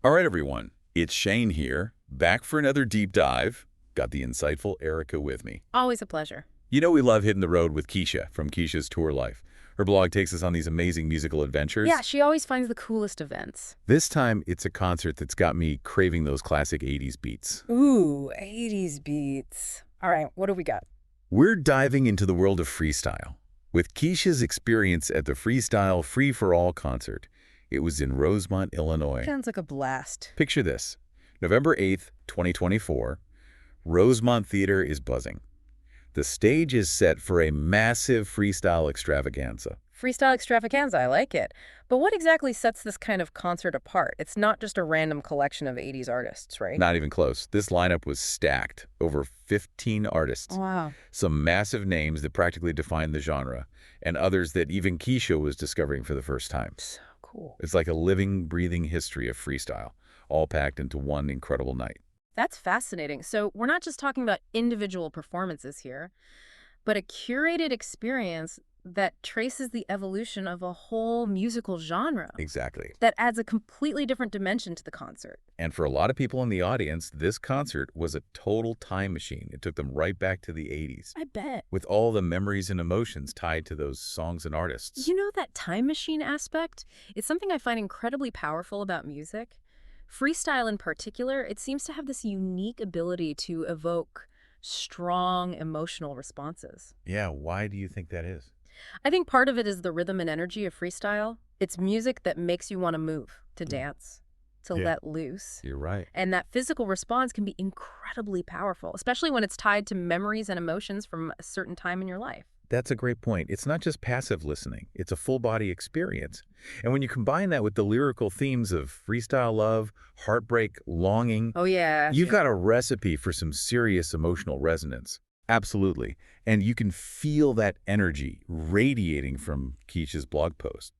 All right, everyone. It's Shane here, back for another deep dive. Got the insightful Erica with me. Always a pleasure. You know we love hitting the road with Kecia from Kecia's Tour Life. Her blog takes us on these amazing musical Yeah, adventures. she always finds the coolest events. This time, it's a concert that's got me craving those classic 80s beats. Ooh, 80s beats. All right, what do we got? We're diving into the world of freestyle with Kecia's experience at the Freestyle Free for All concert. It was in Rosemont, Illinois. Sounds like a blast. Picture this. November 8th, 2024. Rosemont Theater is buzzing. The stage is set for a massive freestyle extravaganza. Freestyle extravaganza, I like it. But what exactly sets this kind of concert apart? It's not just a random collection of 80s artists, right? Not even close. This lineup was stacked. Over 15 artists. Wow. Some massive names that practically defined the genre, and others that even Kecia was discovering for the first time. So cool. It's like a living, breathing history of freestyle, all packed into one incredible night. That's fascinating. So we're not just talking about individual performances here, but a curated experience that traces the evolution of a whole musical genre. Exactly. That adds a completely different dimension to the concert. And for a lot of people in the audience, this concert was a total time machine. It took them right back to the 80s, I bet. with all the memories and emotions tied to those songs and artists. You know, that time machine aspect? It's something I find incredibly powerful about music. Freestyle in particular, it seems to have this unique ability to evoke strong emotional responses. Yeah, why do you think that is? I think part of it is the rhythm and energy of freestyle. It's music that makes you want to move, to dance, to Yeah. let loose. You're right. And that physical response can be incredibly powerful, especially when it's tied to memories and emotions from a certain time in your life. That's a great point. It's not just passive listening. It's a full-body experience. And when you combine that with the lyrical themes of freestyle love, heartbreak, longing, Oh, yeah. you've got a recipe for some serious emotional resonance. Absolutely. And you can feel that energy radiating from Kecia's blog post.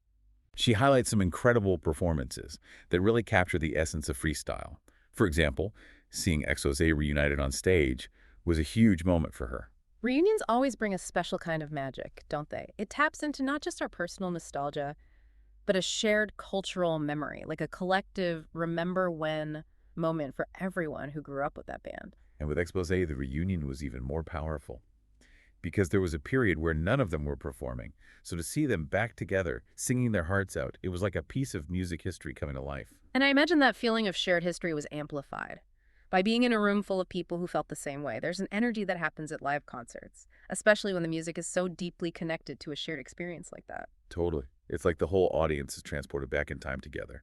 She highlights some incredible performances that really capture the essence of freestyle. For example, seeing Exos reunited on stage was a huge moment for her. Reunions always bring a special kind of magic, don't they? It taps into not just our personal nostalgia, but a shared cultural memory, like a collective remember when moment for everyone who grew up with that band. And with Expose, the reunion was even more powerful because there was a period where none of them were performing. So to see them back together, singing their hearts out, it was like a piece of music history coming to life. And I imagine that feeling of shared history was amplified by being in a room full of people who felt the same way. There's an energy that happens at live concerts, especially when the music is so deeply connected to a shared experience like that. Totally. It's like the whole audience is transported back in time together.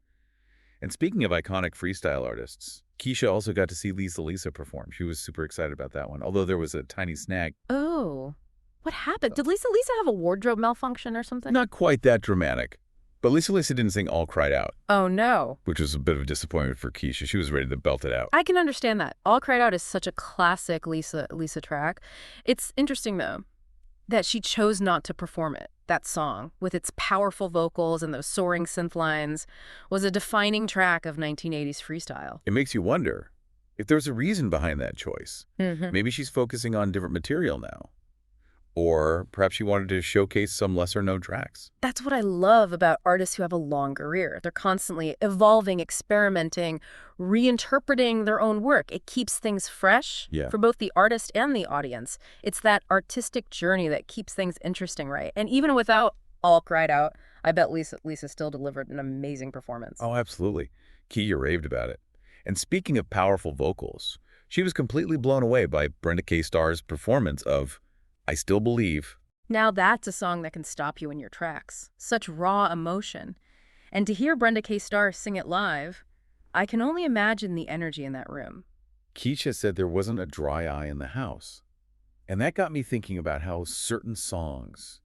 And speaking of iconic freestyle artists, Kecia also got to see Lisa perform. She was super excited about that one, although there was a tiny snag. Oh, what happened? Did Lisa have a wardrobe malfunction or something? Not quite that dramatic. But Lisa didn't sing All Cried Out, Oh, no. which was a bit of a disappointment for Kecia. She was ready to belt it out. I can understand that. All Cried Out is such a classic Lisa track. It's interesting, though, that she chose not to perform it. That song, with its powerful vocals and those soaring synth lines, was a defining track of 1980s freestyle. It makes you wonder if there's a reason behind that choice. Maybe she's focusing on different material now. Or perhaps she wanted to showcase some lesser-known tracks. That's what I love about artists who have a long career. They're constantly evolving, experimenting, reinterpreting their own work. It keeps things fresh Yeah. for both the artist and the audience. It's that artistic journey that keeps things interesting, right? And even without All Cried Out, I bet Lisa still delivered an amazing performance. Oh, absolutely. Kecia raved about it. And speaking of powerful vocals, she was completely blown away by Brenda K. Starr's performance of I Still Believe. Now that's a song that can stop you in your tracks. Such raw emotion. And to hear Brenda K. Starr sing it live, I can only imagine the energy in that room. Kecia said there wasn't a dry eye in the house. And that got me thinking about how certain songs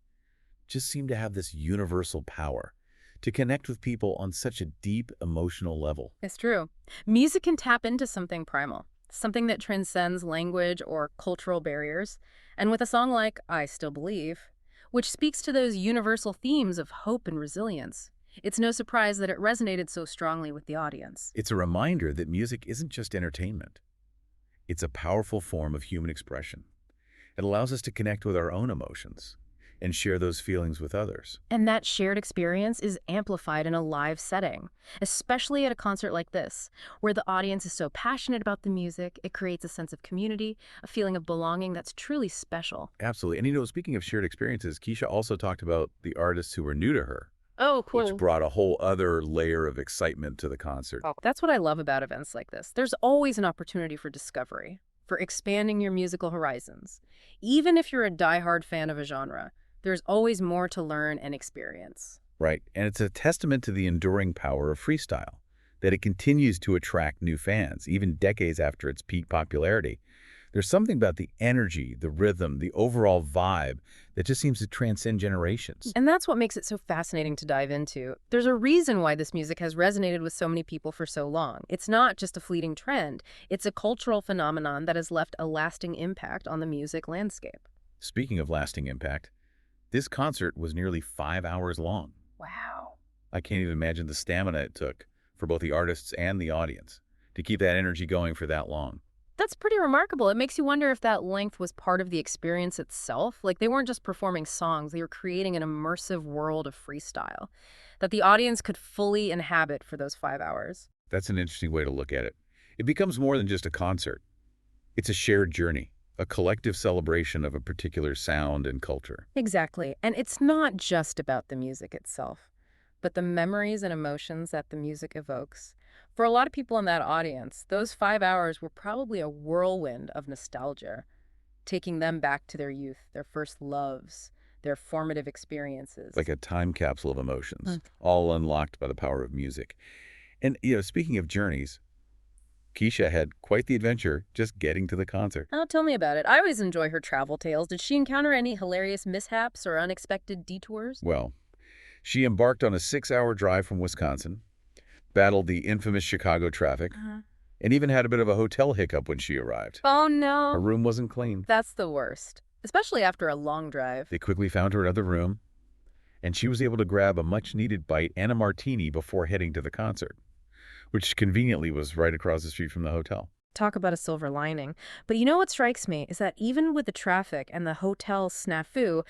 just seem to have this universal power to connect with people on such a deep emotional level. It's true. Music can tap into something primal, something that transcends language or cultural barriers. And with a song like I Still Believe, which speaks to those universal themes of hope and resilience, it's no surprise that it resonated so strongly with the audience. It's a reminder that music isn't just entertainment. It's a powerful form of human expression. It allows us to connect with our own emotions and share those feelings with others. And that shared experience is amplified in a live setting, especially at a concert like this, where the audience is so passionate about the music, it creates a sense of community, a feeling of belonging that's truly special. Absolutely. And speaking of shared experiences, Kecia also talked about the artists who were new to her, Oh, which cool. brought a whole other layer of excitement to the concert. Oh, that's what I love about events like this. There's always an opportunity for discovery, for expanding your musical horizons. Even if you're a diehard fan of a genre, there's always more to learn and experience. Right. And it's a testament to the enduring power of freestyle, that it continues to attract new fans, even decades after its peak popularity. There's something about the energy, the rhythm, the overall vibe that just seems to transcend generations. And that's what makes it so fascinating to dive into. There's a reason why this music has resonated with so many people for so long. It's not just a fleeting trend. It's a cultural phenomenon that has left a lasting impact on the music landscape. Speaking of lasting impact, this concert was nearly 5 hours long. Wow. I can't even imagine the stamina it took for both the artists and the audience to keep that energy going for that long. That's pretty remarkable. It makes you wonder if that length was part of the experience itself. Like they weren't just performing songs, they were creating an immersive world of freestyle that the audience could fully inhabit for those 5 hours. That's an interesting way to look at it. It becomes more than just a concert. It's a shared journey, a collective celebration of a particular sound and culture. Exactly. And it's not just about the music itself, but the memories and emotions that the music evokes. For a lot of people in that audience, those 5 hours were probably a whirlwind of nostalgia, taking them back to their youth, their first loves, their formative experiences. Like a time capsule of emotions, all unlocked by the power of music. And, speaking of journeys, Kecia had quite the adventure just getting to the concert. Oh, tell me about it. I always enjoy her travel tales. Did she encounter any hilarious mishaps or unexpected detours? Well, she embarked on a 6-hour drive from Wisconsin, battled the infamous Chicago traffic, and even had a bit of a hotel hiccup when she arrived. Oh, Her no. room wasn't clean. That's the worst, especially after a long drive. They quickly found her another room, and she was able to grab a much-needed bite and a martini before heading to the concert, which conveniently was right across the street from the hotel. Talk about a silver lining. But you know what strikes me is that even with the traffic and the hotel snafu,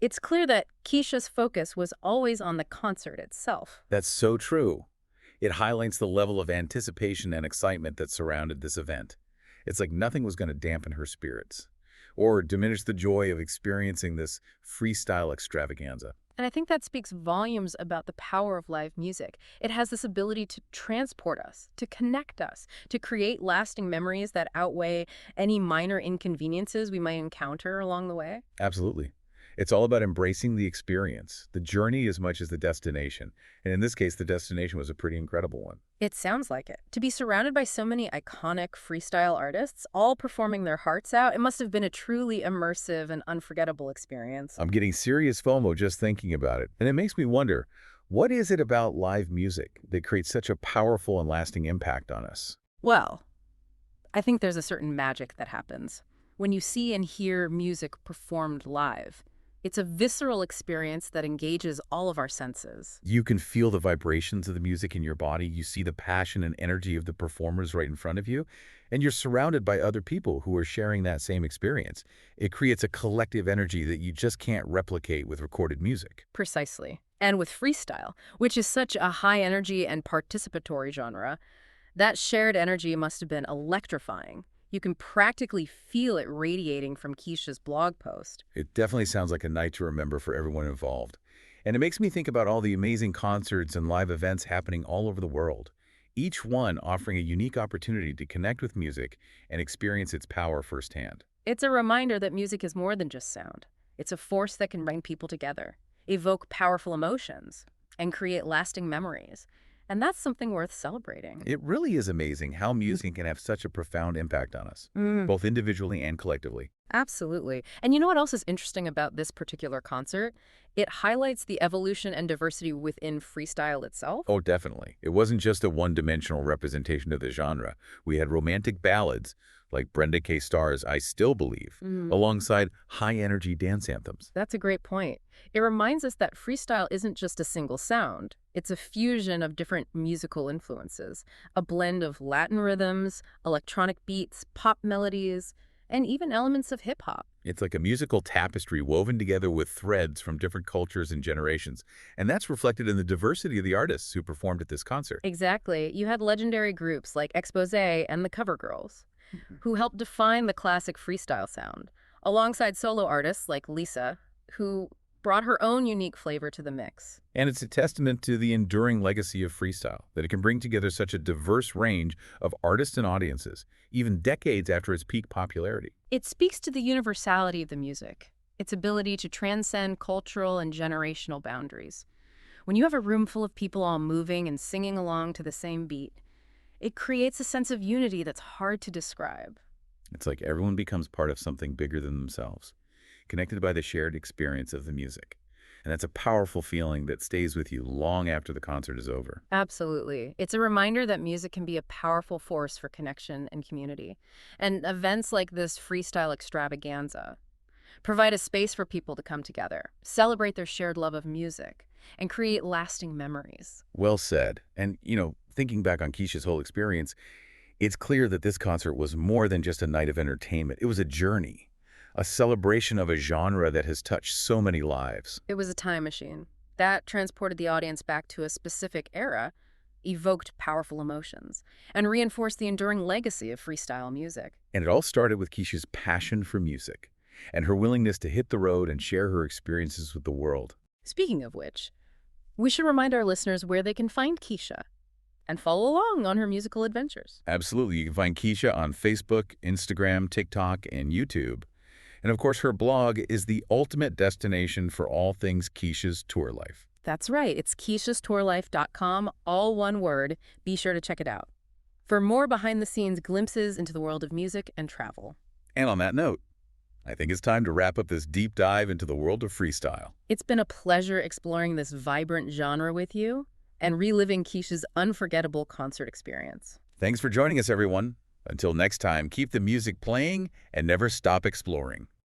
it's clear that Kecia's focus was always on the concert itself. That's so true. It highlights the level of anticipation and excitement that surrounded this event. It's like nothing was going to dampen her spirits or diminish the joy of experiencing this freestyle extravaganza. And I think that speaks volumes about the power of live music. It has this ability to transport us, to connect us, to create lasting memories that outweigh any minor inconveniences we might encounter along the way. Absolutely. It's all about embracing the experience, the journey as much as the destination. And in this case, the destination was a pretty incredible one. It sounds like it. To be surrounded by so many iconic freestyle artists, all performing their hearts out, it must have been a truly immersive and unforgettable experience. I'm getting serious FOMO just thinking about it. And it makes me wonder, what is it about live music that creates such a powerful and lasting impact on us? Well, I think there's a certain magic that happens when you see and hear music performed live. It's a visceral experience that engages all of our senses. You can feel the vibrations of the music in your body. You see the passion and energy of the performers right in front of you, and you're surrounded by other people who are sharing that same experience. It creates a collective energy that you just can't replicate with recorded music. Precisely. And with freestyle, which is such a high energy and participatory genre, that shared energy must have been electrifying. You can practically feel it radiating from Kecia's blog post. It definitely sounds like a night to remember for everyone involved. And it makes me think about all the amazing concerts and live events happening all over the world, each one offering a unique opportunity to connect with music and experience its power firsthand. It's a reminder that music is more than just sound. It's a force that can bring people together, evoke powerful emotions, and create lasting memories. And that's something worth celebrating. It really is amazing how music can have such a profound impact on us, both individually and collectively. Absolutely. And you know what else is interesting about this particular concert? It highlights the evolution and diversity within freestyle itself. Oh, definitely. It wasn't just a one-dimensional representation of the genre. We had romantic ballads, like Brenda K. Starr's I Still Believe, alongside high-energy dance anthems. That's a great point. It reminds us that freestyle isn't just a single sound. It's a fusion of different musical influences, a blend of Latin rhythms, electronic beats, pop melodies, and even elements of hip-hop. It's like a musical tapestry woven together with threads from different cultures and generations. And that's reflected in the diversity of the artists who performed at this concert. Exactly. You had legendary groups like Exposé and the Cover Girls, who helped define the classic freestyle sound, alongside solo artists like Lisa, who brought her own unique flavor to the mix. And it's a testament to the enduring legacy of freestyle, that it can bring together such a diverse range of artists and audiences, even decades after its peak popularity. It speaks to the universality of the music, its ability to transcend cultural and generational boundaries. When you have a room full of people all moving and singing along to the same beat, it creates a sense of unity that's hard to describe. It's like everyone becomes part of something bigger than themselves, connected by the shared experience of the music. And that's a powerful feeling that stays with you long after the concert is over. Absolutely. It's a reminder that music can be a powerful force for connection and community. And events like this freestyle extravaganza provide a space for people to come together, celebrate their shared love of music, and create lasting memories. Well said. And, thinking back on Kecia's whole experience, it's clear that this concert was more than just a night of entertainment. It was a journey, a celebration of a genre that has touched so many lives. It was a time machine that transported the audience back to a specific era, evoked powerful emotions, and reinforced the enduring legacy of freestyle music. And it all started with Kecia's passion for music and her willingness to hit the road and share her experiences with the world. Speaking of which, we should remind our listeners where they can find Kecia and follow along on her musical adventures. Absolutely. You can find Kecia on Facebook, Instagram, TikTok, and YouTube. And of course, her blog is the ultimate destination for all things Kecia's tour life. That's right. It's keciastourlife.com, all one word. Be sure to check it out for more behind-the-scenes glimpses into the world of music and travel. And on that note, I think it's time to wrap up this deep dive into the world of freestyle. It's been a pleasure exploring this vibrant genre with you and reliving Kecia's unforgettable concert experience. Thanks for joining us, everyone. Until next time, keep the music playing and never stop exploring.